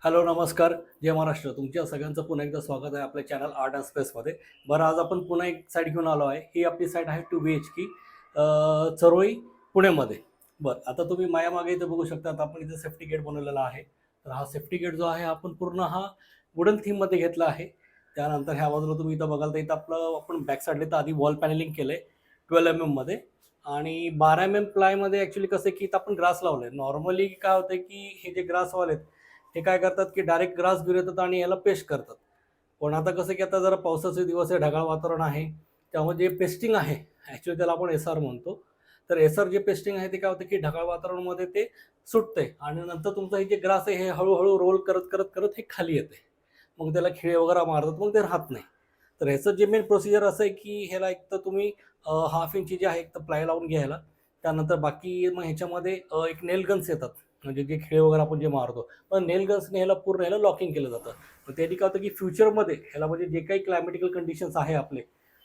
Hello नमस्कार. जय महाराष्ट्र. तुमच्या सगळ्यांचं पुन्हा एकदा स्वागत आहे आपल्या चॅनल आर्ट अँड स्पेसमध्ये. बरं, आज आपण पुन्हा एक साईट घेऊन आलो आहे. ही आपली साईट आहे 2 BHK चरोळी पुण्यामध्ये. बरं, आता तुम्ही माझ्यामागे इथे बघू शकता. आपण इथे सेफ्टी गेट बनवलेला आहे. तर हा सेफ्टी गेट जो आहे आपण पूर्ण हा वुडन थीममध्ये घेतला आहे. त्यानंतर ह्या बाजूला तुम्ही इथं बघाल तर इथं आपलं आपण बॅक साईडला तर आधी वॉल पॅनलिंग केलं आहे 12 mm मध्ये आणि 12 mm प्लायमध्ये. ॲक्च्युली कसं आहे की इथं आपण ग्रास लावलं आहे. नॉर्मली काय होतं की हे जे ग्रासवाले आहेत हे काय करतात की डायरेक्ट ग्रास घेऊन येतात आणि याला पेस्ट करतात. पण आता कसं की आता जरा पावसाचे दिवस आहे, ढगाळ वातावरण आहे, त्यामुळे जे पेस्टिंग आहे ॲक्च्युली त्याला आपण एस आर म्हणतो. तर एस आर जे पेस्टिंग आहे ते काय होतं की ढगाळ वातावरणामध्ये ते सुटते आणि नंतर तुमचं हे जे ग्रास आहे हे हळूहळू रोल करत करत करत हे खाली येते. मग त्याला खिळे वगैरे मारतात, मग ते राहत नाही. तर ह्याचं जे मेन प्रोसिजर असं आहे की ह्याला एक तर तुम्ही 1/2 इंची जे आहे एक तर प्लाय लावून घ्यायला. त्यानंतर बाकी मग ह्याच्यामध्ये एक नेल गन्स येतात, म्हणजे जे खिळे वगैरे आपण जे मारतो. पण नेल गन्सने ह्याला पूर्ण ह्याला लॉकिंग केलं जातं. मग त्यांनी काय होतं की फ्युचरमध्ये ह्याला म्हणजे जे काही क्लायमॅटिकल कंडिशन्स आहे आपले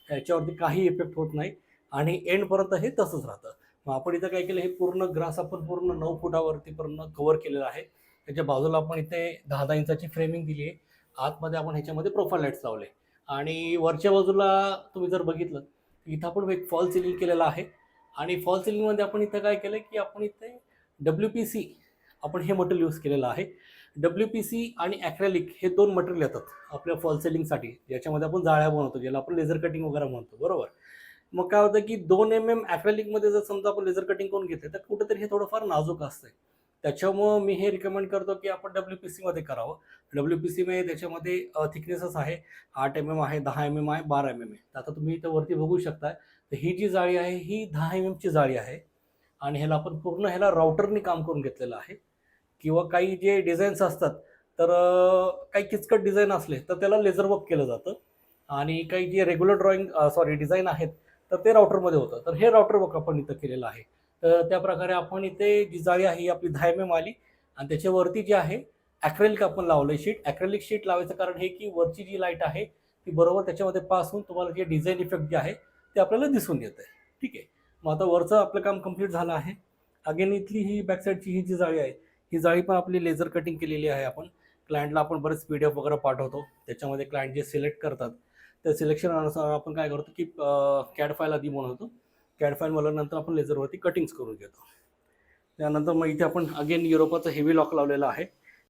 ह्याच्यावरती काही इफेक्ट होत नाही आणि एंडपर्यंत हे तसंच राहतं. मग आपण इथं काय केलं, हे पूर्ण ग्रास आपण पूर्ण 9 फुटावरती पूर्ण कव्हर केलेलं आहे. त्याच्या बाजूला आपण इथे 10-10 इंचाची फ्रेमिंग दिली आहे. आतमध्ये आपण ह्याच्यामध्ये प्रोफाईल लाईट्स लावले आणि वरच्या बाजूला तुम्ही जर बघितलं तर इथं आपण एक फॉल सिलिंग केलेलं आहे. आणि फॉल सिलिंगमध्ये आपण इथं काय केलं की आपण इथे WPC आपण हे मटेरियल यूज केलेलं आहे. WPC आणि ॲक्रेलिक हे 2 मटेरियल येतात आपल्या फॉल सिलिंगसाठी, ज्याच्यामध्ये आपण जाळ्या बनवतो, ज्याला आपण लेझर कटिंग वगैरे म्हणतो, बरोबर. मग काय होतं की 2 mm ॲक्रेलिकमध्ये जर समजा आपण लेझर कटिंग करून घेतलं तर कुठेतरी हे थोडंफार नाजूक असतं. त्याच्यामुळं मी हे रिकमेंड करतो की आपण WPCमध्ये करावं. WPCमध्ये त्याच्यामध्ये थिकनेसेस आहे 8 mm आहे, 10 mm आहे, 12 mm आहे. आता तुम्ही इथं वरती बघू शकता, तर ही जी जाळी आहे ही 10 mm ची जाळी आहे आणि ह्याला आपण पूर्ण ह्याला राउटरनी काम करून घेतलेलं आहे. किंवा काही जे डिझाईन्स असतात तर काही किचकट डिझाईन असले तर त्याला लेझर वर्क केलं जातं आणि काही जे रेग्युलर डिझाईन आहेत तर ते राउटरमध्ये होतं. तर हे राउटर वर्क आपण इथं केलेलं आहे. तर त्या प्रकारे आपण इथे जी जाळी आहे ही आपली 10 mm आली आणि त्याच्यावरती जे आहे ॲक्रेलिक आपण लावलं शीट. ॲक्रेलिक शीट लावायचं कारण हे की वरची जी लाईट आहे ती बरोबर त्याच्यामध्ये पास होऊन तुम्हाला जे डिझाईन इफेक्ट जे आहे ते आपल्याला दिसून येतं आहे. ठीक आहे. मग आता वरचं आपलं काम कंप्लीट झालं आहे. अगेन इथली ही बॅक साईडची ही जी जाळी आहे ही जाळी पण आपली लेझर कटिंग केलेली आहे. आपण क्लायंटला आपण बरेच PDF वगैरे पाठवतो. त्याच्यामध्ये क्लायंट जे सिलेक्ट करतात त्या सिलेक्शननुसार आपण काय करतो की कॅड फाईल आधी बनवतो. कॅड फाईल बनवल्यानंतर आपण लेझरवरती कटिंग्स करून घेतो. त्यानंतर मग इथे आपण अगेन युरोपाचं हेवी लॉक लावलेलं आहे.